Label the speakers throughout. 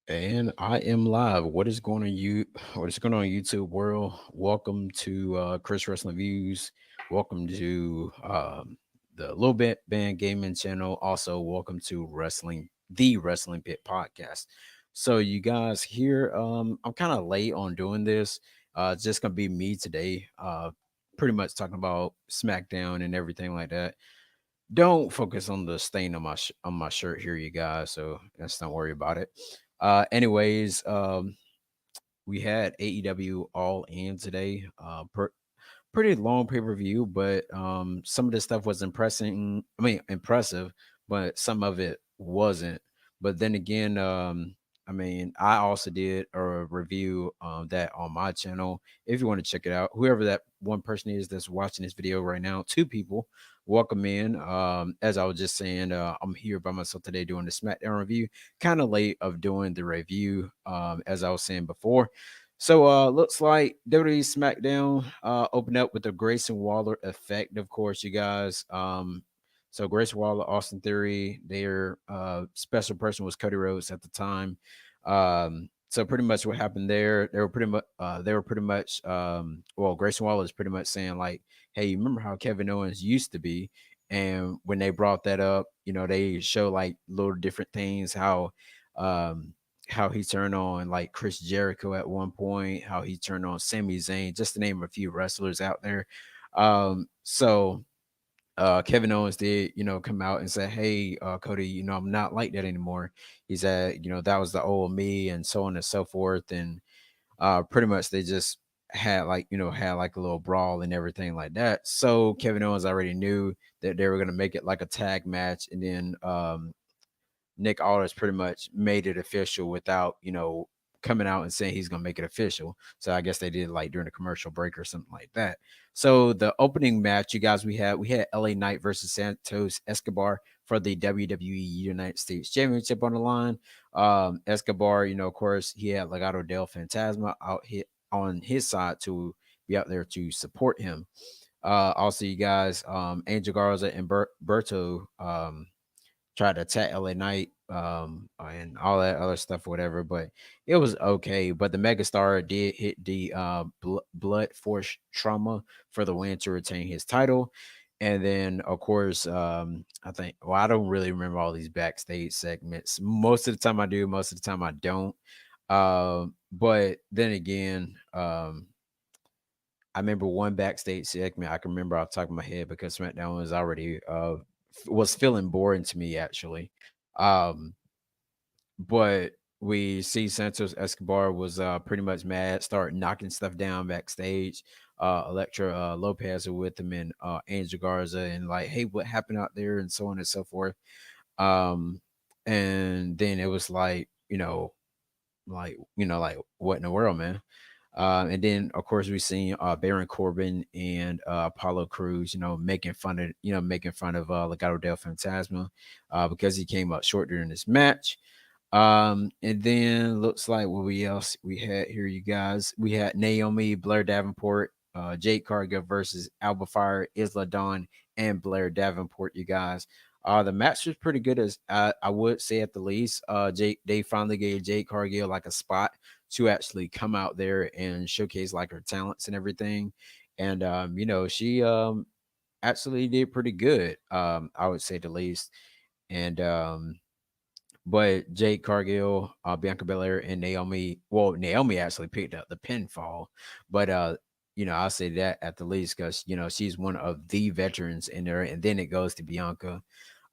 Speaker 1: And I am live. What is going on what is going on YouTube world? Welcome to Chris Wrestling Views. Welcome to the Little Bit Band Gaming channel. Also, welcome to the Wrestling Pit podcast. So you guys here, I'm kind of late on doing this. It's just gonna be me today. Pretty much talking about Smackdown and everything like that. Don't focus on the stain on on my shirt here, you guys. So let's don't worry about it. Anyways, we had AEW All In today. Pretty long pay per view, but some of this stuff was impressing. I mean, impressive, but some of it wasn't. But then again, I mean, I also did a review that on my channel. If you want to check it out, whoever that one person is that's watching this video right now, two people, welcome in. As I was just saying, I'm here by myself today doing the SmackDown review. Kind of late of doing the review, as I was saying before. So looks like WWE SmackDown opened up with the Grayson Waller effect, of course, you guys. So Grayson Waller, Austin Theory, their special person was Cody Rhodes at the time. So pretty much what happened there, they were pretty much well, Grayson Waller is pretty much saying like, hey, you remember how Kevin Owens used to be? And when they brought that up, they show like little different things, um how he turned on like Chris Jericho at one point, how he turned on Sami Zayn, just to name a few wrestlers out there. So Kevin Owens did, come out and say, "Hey, Cody, I'm not like that anymore." He said, that was the old me, and so on and so forth. And pretty much they just had like a little brawl and everything like that. So Kevin Owens already knew that they were gonna make it like a tag match, and then Nick Aldis pretty much made it official without, coming out and saying he's gonna make it official. So I guess they did like during a commercial break or something like that. So the opening match, you guys, we had LA Knight versus Santos Escobar for the WWE United States Championship on the line. Escobar, of course, he had Legado del Fantasma out hit on his side to be out there to support him. Also, you guys, Angel Garza and Berto tried to attack LA Knight and all that other stuff, whatever. But it was okay. But the Megastar did hit the Blood Force Trauma for the win to retain his title. And then, of course, I don't really remember all these backstage segments. Most of the time I do, most of the time I don't. But then again, I remember one backstage segment I can remember off the top of my head because SmackDown was already was feeling boring to me actually. Um, but we see Santos Escobar was pretty much mad, start knocking stuff down backstage. Electra Lopez was with him and Angel Garza and like, hey, what happened out there and so on and so forth. Um, and then it was like what in the world, man? And then of course we seen Baron Corbin and Apollo Cruz, making fun of Legado del Fantasma because he came up short during this match. And then looks like what we else we had here, you guys. We had Naomi, Blair Davenport, Jake Cargill versus Alba Fire, Isla Dawn, and Blair Davenport, you guys. The match was pretty good, as I would say at the least. Jake, they finally gave Jake Cargill like a spot to actually come out there and showcase like her talents and everything. And she actually did pretty good, I would say the least. And but Jade Cargill, Bianca Belair, and Naomi. Well, Naomi actually picked up the pinfall, but I'll say that at the least because she's one of the veterans in there, and then it goes to Bianca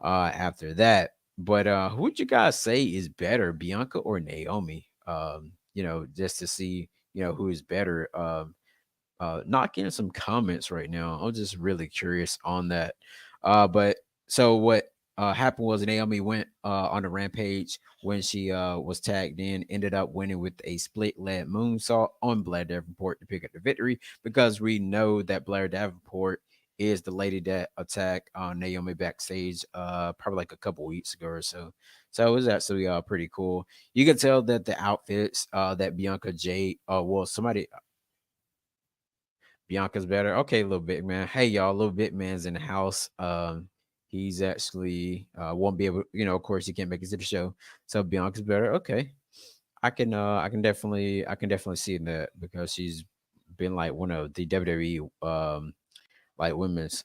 Speaker 1: after that. But who would you guys say is better, Bianca or Naomi? Just to see who is better. Not getting some comments right now. I'm just really curious on that. But so what happened was Naomi went on a rampage when she was tagged in, ended up winning with a split leg moonsault on Blair Davenport to pick up the victory because we know that Blair Davenport is the lady that attacked Naomi backstage probably like a couple weeks ago or so. So it was actually pretty cool. You could tell that the outfits that Bianca Jade, somebody Bianca's better. Okay, little bit man. Hey y'all, little bit man's in the house. He's actually won't be able, of course he can't make it to the show. So Bianca's better. Okay. I can definitely see that because she's been like one of the WWE like women's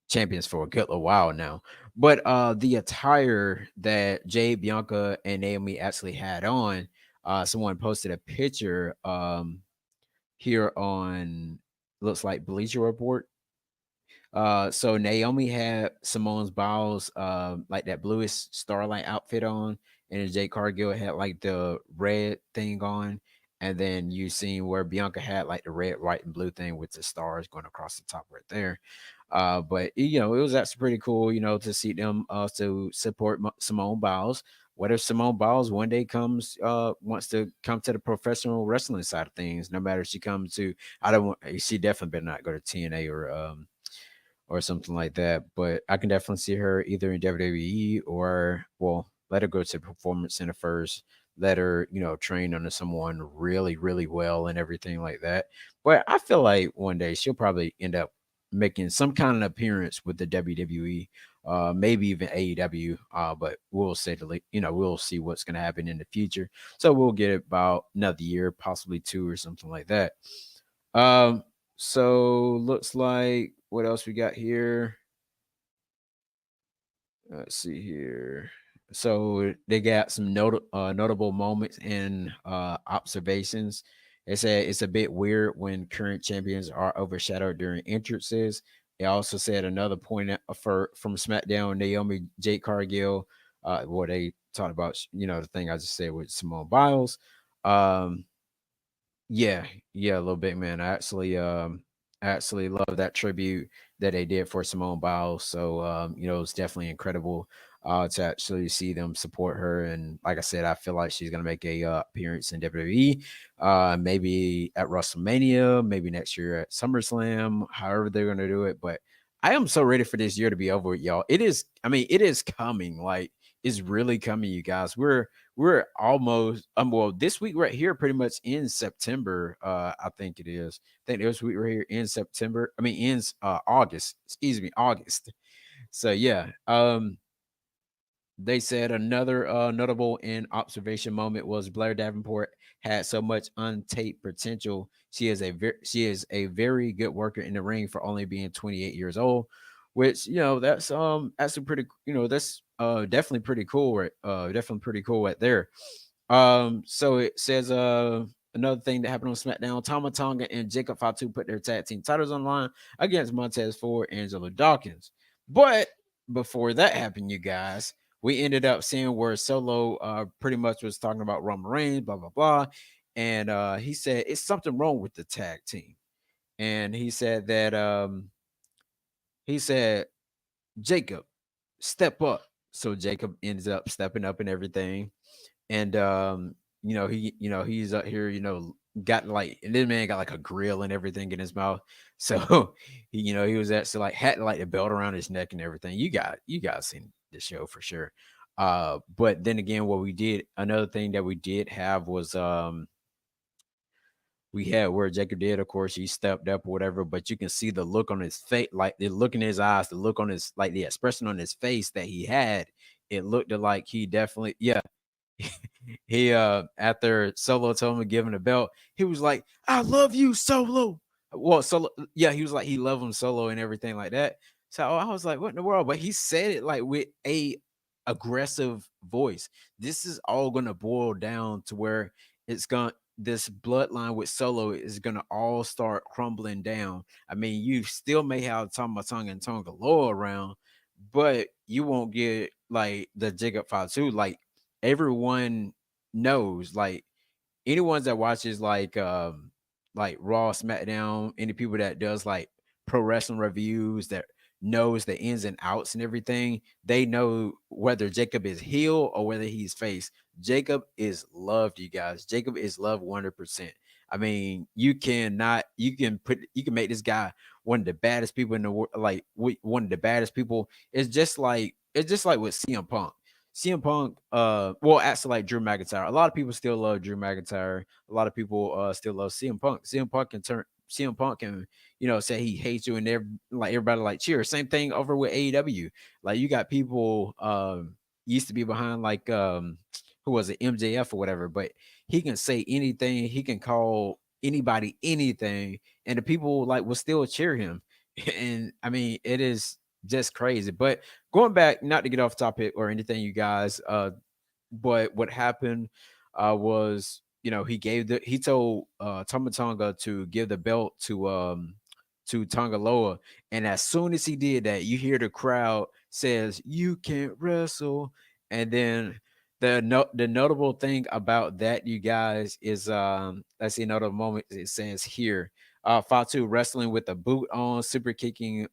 Speaker 1: champions for a good little while now. But the attire that Jade, Bianca, and Naomi actually had on, someone posted a picture here on, looks like Bleacher Report. So Naomi had Simone's Biles, like that bluish starlight outfit on, and then Jade Cargill had like the red thing on, and then you seen where Bianca had like the red, white, and blue thing with the stars going across the top right there. But it was actually pretty cool, to see them to support Simone Biles. What if Simone Biles one day wants to come to the professional wrestling side of things? No matter if she comes to, I don't want, she definitely better not go to TNA or something like that. But I can definitely see her either in WWE or, well, let her go to the Performance Center first. Let her, train under someone really, really well and everything like that. But I feel like one day she'll probably end up making some kind of appearance with the WWE, maybe even AEW. But we'll say we'll see what's going to happen in the future. So we'll get about another year, possibly two or something like that. Um, so looks like what else we got here? Let's see here. So they got some notable moments and observations. They said it's a bit weird when current champions are overshadowed during entrances. They also said another point from SmackDown, Naomi, Jake Cargill, what they talked about, the thing I just said with Simone Biles. Um, yeah, yeah, a little bit, man. I actually love that tribute that they did for Simone Biles. So it's definitely incredible to actually see them support her. And like I said, I feel like she's gonna make a appearance in WWE, maybe at WrestleMania, maybe next year at SummerSlam, however they're gonna do it. But I am so ready for this year to be over with, y'all. It is, I mean, it is coming. Like it's really coming, you guys. We're almost well, this week right here pretty much in September. I think it is. I think this week right here in September. I mean in August. Excuse me, August. So yeah. They said another notable and observation moment was Blair Davenport had so much untapped potential. She is a very good worker in the ring for only being 28 years old, which that's a pretty that's definitely pretty cool, right? Definitely pretty cool right there. So it says another thing that happened on SmackDown: Tama Tonga and Jacob Fatu put their tag team titles on the line against Montez Ford and Angelo Dawkins. But before that happened, you guys, we ended up seeing where Solo pretty much was talking about Roman Reigns, blah blah blah, and he said it's something wrong with the tag team, and he said Jacob, step up. So Jacob ends up stepping up and everything, and he's up here, got like, and this man got like a grill and everything in his mouth. So he was actually like had like a belt around his neck and everything. You guys seen the show for sure. But then again, what we did, another thing that we did have was we had where Jacob did, of course, he stepped up or whatever, but you can see the look on his face, like the look in his eyes, the look on his, like the expression on his face that he had. It looked like he definitely, yeah, he after Solo told him to give him the belt, he was like, "I love you, Solo." Well, Solo, yeah, he was like he loved him Solo and everything like that. So I was like, "What in the world?" But he said it like with a aggressive voice. This is all gonna boil down to where it's gonna this bloodline with Solo is gonna all start crumbling down. I mean, you still may have Tama Tonga and Tonga Loa around, but you won't get like the Jacob Fatu. Like everyone knows, like anyone that watches like Raw, SmackDown, any people that does like pro wrestling reviews that knows the ins and outs and everything, they know whether Jacob is heel or whether he's face. Jacob is loved, you guys. Jacob is loved 100%. I mean, you can make this guy one of the baddest people in the world, like one of the baddest people. It's just like with CM Punk. CM Punk, well, actually, like Drew McIntyre. A lot of people still love Drew McIntyre. A lot of people still love CM Punk. CM Punk can, say he hates you, and like everybody like cheer. Same thing over with AEW. Like you got people used to be behind like who was it, MJF or whatever, but he can say anything, he can call anybody anything, and the people like will still cheer him. And I mean, it is just crazy. But going back, not to get off topic or anything, you guys, but what happened was, he told Tama Tonga to give the belt to Tongaloa, and as soon as he did that, you hear the crowd says, "You can't wrestle," and then the notable thing about that, you guys, is let's see, another moment. It says here, Fatu wrestling with a boot on, super kicking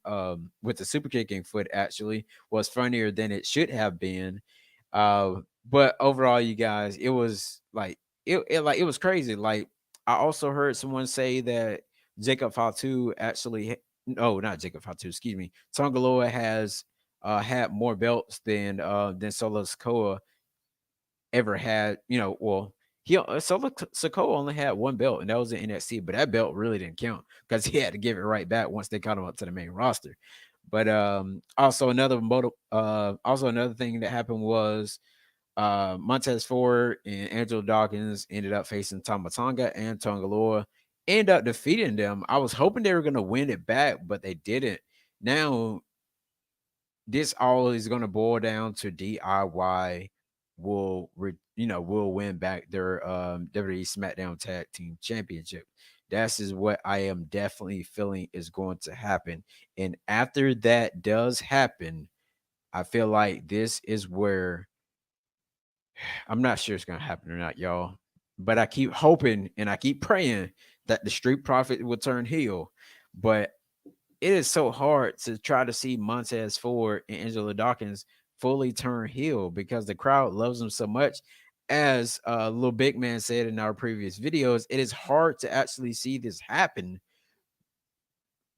Speaker 1: with the super kicking foot actually was funnier than it should have been. But overall, you guys, it was like it was crazy. Like, I also heard someone say that Jacob Fatu actually no, not Jacob Fatu, excuse me. Tongaloa has had more belts than Solo Sikoa ever had. Well, Solo Sikoa only had one belt, and that was in NXT, but that belt really didn't count because he had to give it right back once they got him up to the main roster. But also another thing that happened was Montez Ford and Angelo Dawkins ended up facing Tamatonga and Tongaloa, end up defeating them. I was hoping they were going to win it back, but they didn't. Now, this all is going to boil down to DIY will win back their WWE SmackDown Tag Team Championship. That is what I am definitely feeling is going to happen. And after that does happen, I feel like this is where I'm not sure it's gonna happen or not, y'all. But I keep hoping and I keep praying that the Street Profit will turn heel. But it is so hard to try to see Montez Ford and Angela Dawkins fully turn heel because the crowd loves them so much. As Little Big Man said in our previous videos, it is hard to actually see this happen,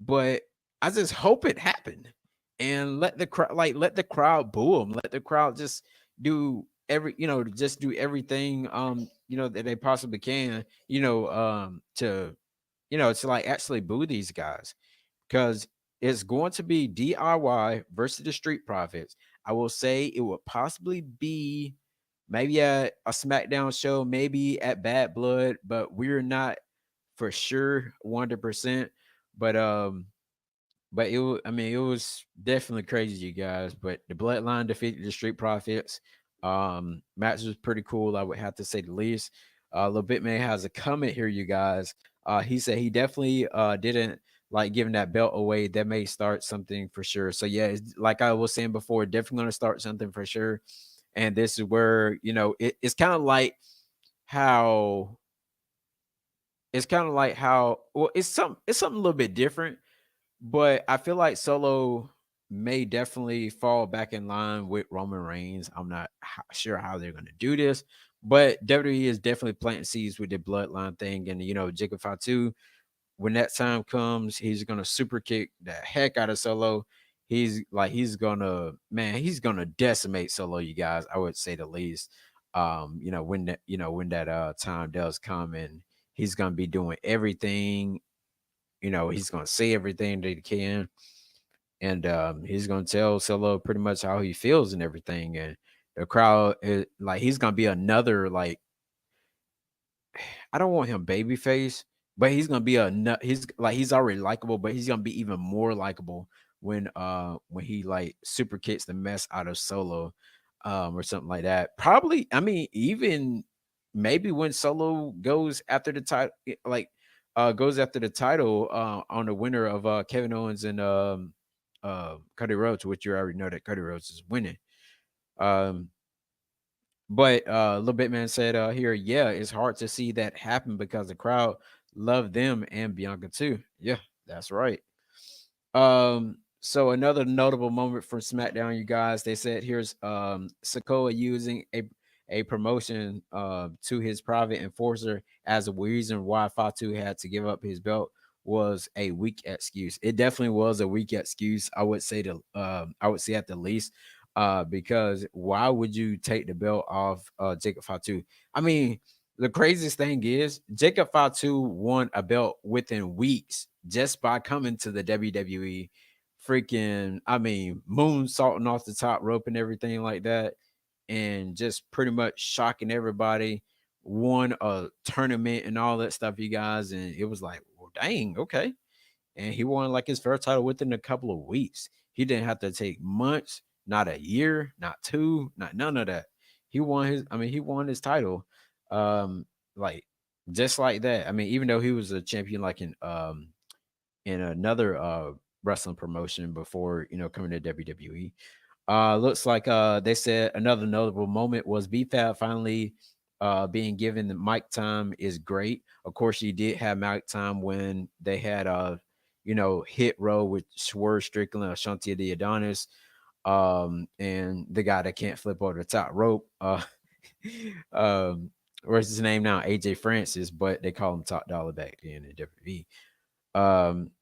Speaker 1: but I just hope it happened and let the crowd boo them. Let the crowd just do just do everything that they possibly can, to like actually boo these guys because it's going to be DIY versus the Street Profits. I will say it would possibly be maybe at a SmackDown show, maybe at Bad Blood, but we're not for sure 100%. But I mean, it was definitely crazy, you guys. But the Bloodline defeated the Street Profits. Match was pretty cool, I would have to say the least. Little Bitman has a comment here, you guys. He said he definitely didn't like giving that belt away. That may start something for sure. So yeah, like I was saying before, definitely gonna start something for sure. And this is where it's kind of like how well it's something a little bit different, but I feel like Solo may definitely fall back in line with Roman Reigns. I'm not sure how they're going to do this, but WWE is definitely planting seeds with the bloodline thing. And, Jacob Fatu, when that time comes, he's going to super kick the heck out of Solo. He's going to decimate Solo, you guys. I would say the least. When that time does come, and he's going to be doing everything. He's going to say everything that he can, and he's gonna tell Solo pretty much how he feels and everything. And the crowd is like he's gonna be another like I don't want him babyface, but he's gonna be he's already likable, but he's gonna be even more likable when he like super kicks the mess out of Solo, or something like that. Probably, I mean, even maybe when Solo goes after the title, goes after the title on the winner of Kevin Owens and Cody Rhodes, which you already know that Cody Rhodes is winning. Um, but Little Bit Man said here, yeah, it's hard to see that happen because the crowd love them and Bianca too. Yeah, that's right. So another notable moment from SmackDown, you guys, they said here's Sikoa using a promotion to his private enforcer as a reason why Fatu had to give up his belt was a weak excuse. It definitely was a weak excuse. I would say at the least. Because why would you take the belt off Jacob Fatu? I mean, the craziest thing is Jacob Fatu won a belt within weeks just by coming to the WWE. Freaking, I mean, moonsaulting off the top rope and everything like that. and just pretty much shocking everybody. Won a tournament and all that stuff, you guys, and it was like, well, dang, okay. And he won like his first title within a couple of weeks. He didn't have to take months, not a year, not two, not none of that. He won his, I mean, he won his title, like just like that. I mean, even though he was a champion, like in another wrestling promotion before coming to WWE. Looks like they said another notable moment was BFAB finally being given the mic time is great. Of course, he did have mic time when they had Hit Row with Swerve Strickland, Ashanti the Adonis, and the guy that can't flip over the top rope. Um, what's his name now? AJ Francis, but they call him Top Dollar back then in WWE.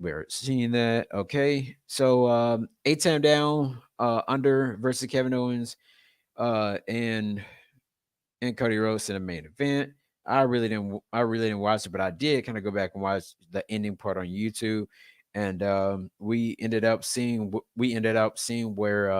Speaker 1: We're seeing that. Okay. So eight time down, under versus Kevin Owens, and Cody Rhodes in the main event. I really didn't watch it, but I did kind of go back and watch the ending part on YouTube. And we ended up seeing where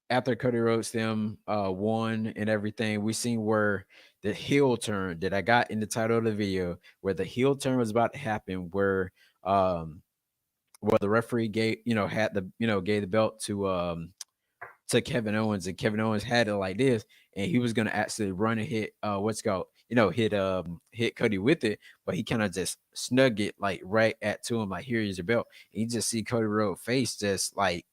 Speaker 1: after Cody Rhodes them won and everything, we seen where the heel turn that I got in the title of the video, where the heel turn was about to happen, where the referee gave the belt to Kevin Owens, and Kevin Owens had it like this, and he was gonna actually run and hit what's called hit Cody with it, but he kind of just snug it like right at to him, like, here is your belt. And you just see Cody Rhodes face just like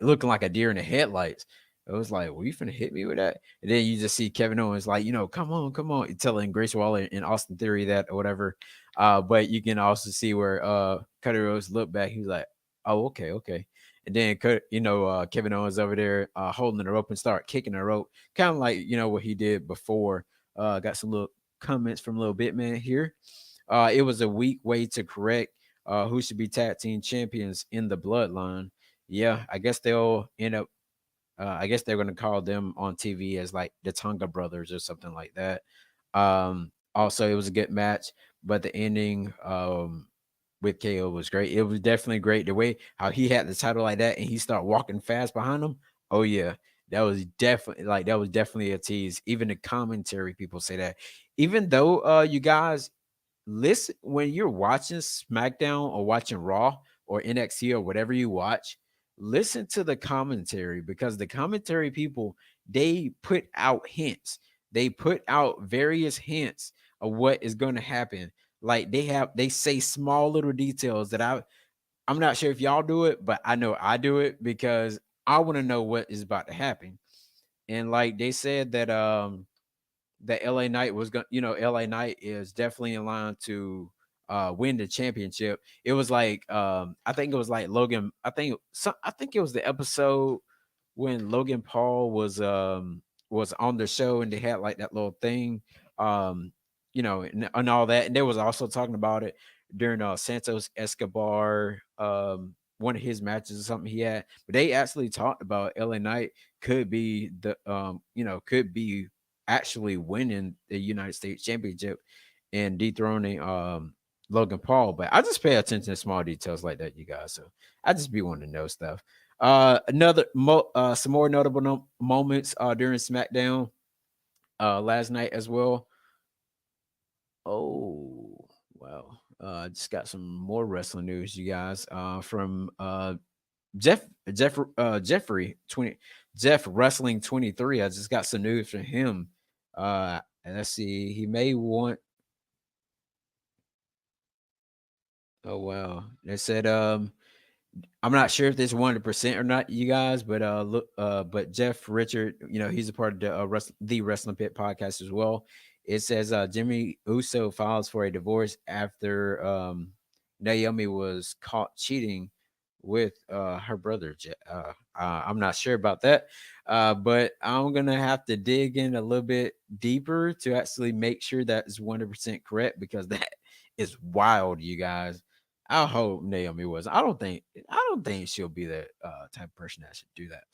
Speaker 1: looking like a deer in the headlights. It was like, well, you finna hit me with that? And then you just see Kevin Owens like, come on, come on, telling Grace Waller and Austin Theory that or whatever. But you can also see where Cody Rhodes looked back. He was like, oh, okay, okay. And then Kevin Owens over there holding the rope and start kicking the rope, kind of like what he did before. Got some little comments from Little Bitman here. It was a weak way to correct who should be tag team champions in the bloodline. Yeah, I guess they'll end up. I guess they're going to call them on TV as like the Tonga Brothers or something like that. Also, it was a good match, but the ending with KO was great. It was definitely great. The way how he had the title like that and he started walking fast behind him. Oh yeah, that was definitely a tease. Even the commentary people say that. Even though you guys listen when you're watching SmackDown or watching Raw or NXT or whatever you watch, listen to the commentary, because the commentary people, they put out hints. They put out various hints of what is going to happen. Like they say small little details that I'm not sure if y'all do it, but I know I do it because I want to know what is about to happen. And like they said that LA Knight was going, LA Knight is definitely in line to win the championship. It was like I think it was like Logan. I think it was the episode when Logan Paul was on the show and they had like that little thing, and all that. And they was also talking about it during Santos Escobar one of his matches or something he had. But they actually talked about LA Knight could be could be actually winning the United States Championship and dethroning Logan Paul. But I just pay attention to small details like that, you guys. So I just be wanting to know stuff. Some more notable moments during SmackDown last night as well. Oh, wow. I just got some more wrestling news, you guys, from Jeffrey 20 Jeff Wrestling 23. I just got some news from him. And let's see, he may want. Oh wow. They said I'm not sure if this 100% or not, you guys, but look, but Jeff Richard, he's a part of the Wrestling Pit podcast as well. It says Jimmy Uso files for a divorce after Naomi was caught cheating with her brother. I'm not sure about that, but I'm gonna have to dig in a little bit deeper to actually make sure that is 100% correct, because that is wild, you guys. I hope Naomi was. I don't think she'll be the type of person that should do that.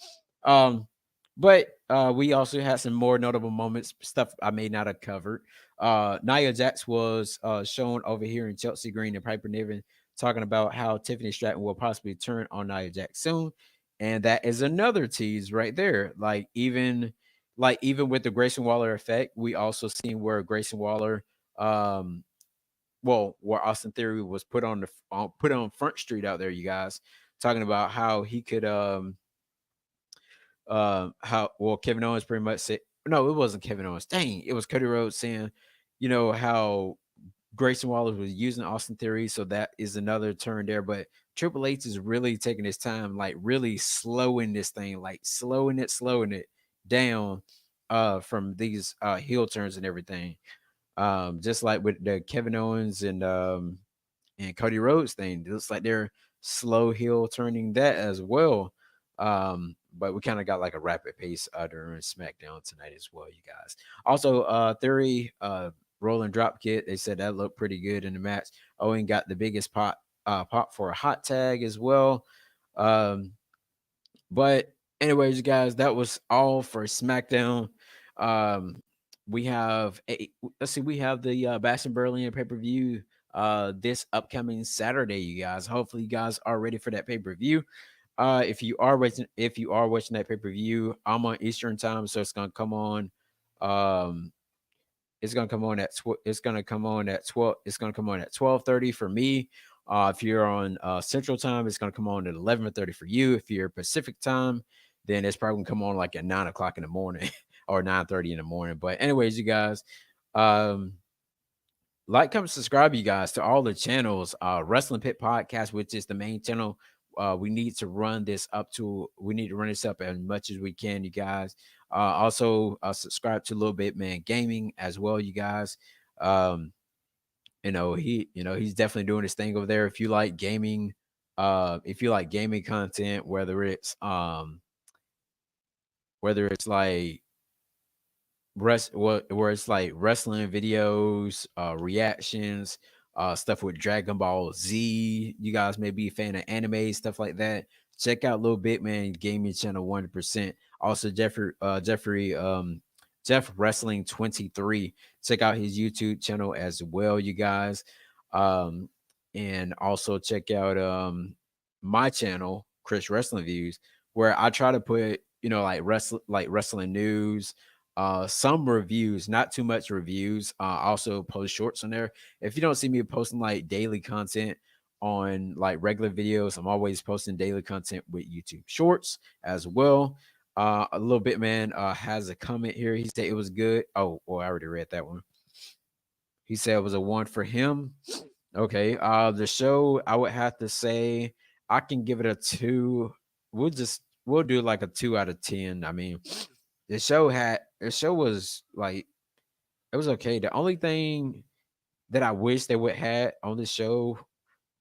Speaker 1: But we also had some more notable moments, stuff I may not have covered. Nia Jax was shown over here in Chelsea Green and Piper Niven talking about how Tiffany Stratton will possibly turn on Nia Jax soon. And that is another tease right there. Like even with the Grayson Waller effect, we also seen where Grayson Waller, um, where Austin Theory was put on Front Street out there, you guys, talking about how he could how well Kevin Owens pretty much said, no, it wasn't Kevin Owens. Dang, it was Cody Rhodes saying, how Grayson Waller was using Austin Theory, so that is another turn there. But Triple H is really taking his time, like really slowing this thing, like slowing it down from these heel turns and everything. Just like with the Kevin Owens and Cody Rhodes thing. It looks like they're slow heel turning that as well. But we kind of got like a rapid pace during SmackDown tonight as well, you guys. Also, Theory rolling drop kick. They said that looked pretty good in the match. Owen got the biggest pop for a hot tag as well. Um, but anyways, you guys, that was all for SmackDown. Um, we have let's see, we have the Bash and Berlin pay-per-view this upcoming Saturday, you guys. Hopefully you guys are ready for that pay-per-view. If you are watching that pay-per-view, I'm on Eastern time, so it's gonna come on. Um, it's gonna come on at it's gonna come on at 12. It's gonna come on at 12:30 for me. If you're on Central Time, it's gonna come on at 11:30 for you. If you're Pacific Time, then it's probably gonna come on like at 9 o'clock in the morning or 9:30 in the morning. But anyways, you guys, um, like, comment, subscribe, you guys, to all the channels. Wrestling Pit Podcast, which is the main channel. We need to run this up to. We need to run this up as much as we can, you guys. Also, subscribe to Little Bit Man Gaming as well, you guys. Um, he's definitely doing his thing over there. If you like gaming content, whether it's like where it's like wrestling videos, reactions, stuff with Dragon Ball Z. You guys may be a fan of anime, stuff like that. Check out Little Bit Man Gaming Channel 100%. Also, Jeff Wrestling 23. Check out his YouTube channel as well, you guys. Um, and also check out my channel, Chris Wrestling Views, where I try to put, like wrestling news, some reviews, not too much reviews. Also post shorts on there. If you don't see me posting like daily content on like regular videos, I'm always posting daily content with YouTube shorts as well. A little bit man has a comment here. He said it was good. Oh, well, I already read that one. He said it was a one for him. Okay. The show, I would have to say I can give it a two. We'll do like a 2 out of 10. I mean, the show was like, it was okay. The only thing that I wish they would had on the show,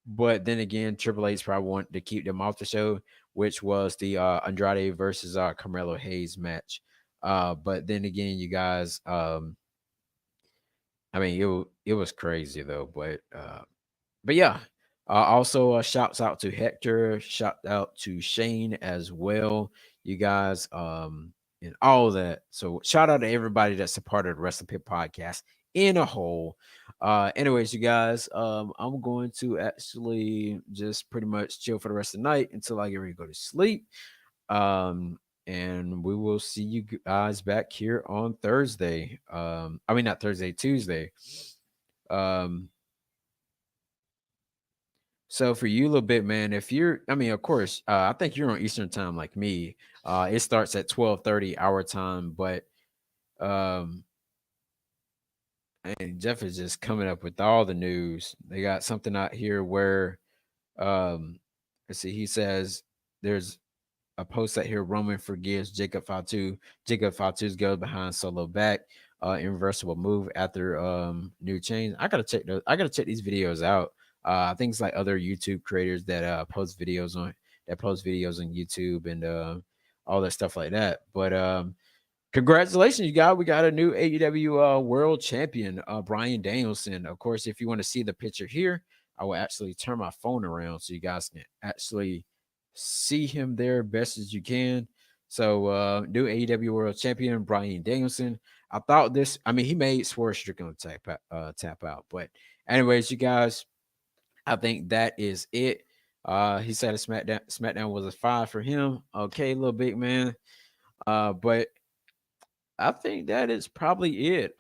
Speaker 1: but then again, Triple H probably wanted to keep them off the show, which was the Andrade versus Carmelo Hayes match. But then again, you guys, I mean, it was crazy though, but yeah. Also, shouts out to Hector, shout out to Shane as well, you guys, and all that. So, shout out to everybody that's a part of the Wrestling Pit Podcast in a whole. Anyways, you guys, I'm going to actually just pretty much chill for the rest of the night until I get ready to go to sleep. And we will see you guys back here on Thursday. I mean, not Thursday, Tuesday. Um, So for you, a little bit, man, if you're, I mean, of course, I think you're on Eastern time like me. It starts at 12:30 our time, but um, and Jeff is just coming up with all the news. They got something out here where, um, let's see, he says there's a post out here. Roman forgives Jacob Fatu. Jacob Fatu's goes behind Solo back. Irreversible move after new change. I gotta check these videos out. I think it's like other YouTube creators that post videos on YouTube and all that stuff like that. But congratulations, you guys. We got a new AEW world champion, Brian Danielson. Of course, if you want to see the picture here, I will actually turn my phone around so you guys can actually see him there best as you can. So, new AEW world champion, Brian Danielson. I mean, he made Swerve Strickland tap out. But, anyways, you guys, I think that is it. He said a SmackDown was a 5 for him. Okay, little big man. But I think that is probably it.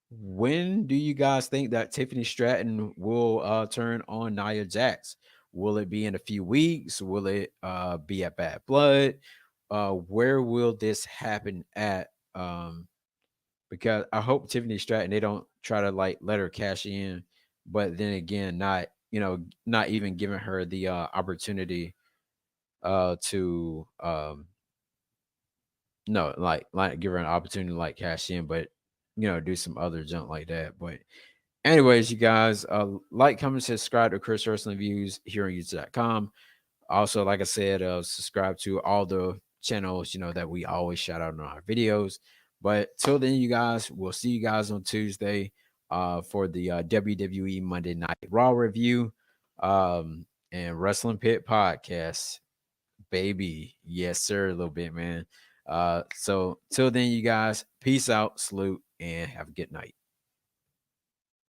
Speaker 1: When do you guys think that Tiffany Stratton will turn on Nia Jax? Will it be in a few weeks? Will it be at Bad Blood? Where will this happen at? Because I hope Tiffany Stratton, they don't try to like let her cash in, but then again, not, not even giving her the opportunity to no, like give her an opportunity to like cash in, but do some other junk like that. But anyways, you guys, like, comment, subscribe to Chris Wrestling Views here on YouTube.com. Also, like I said, subscribe to all the channels, that we always shout out on our videos. But till then, you guys, we'll see you guys on Tuesday for the WWE Monday Night Raw review and Wrestling Pit podcast. Baby. Yes, sir, a little bit, man. So till then, you guys, peace out, salute, and have a good night.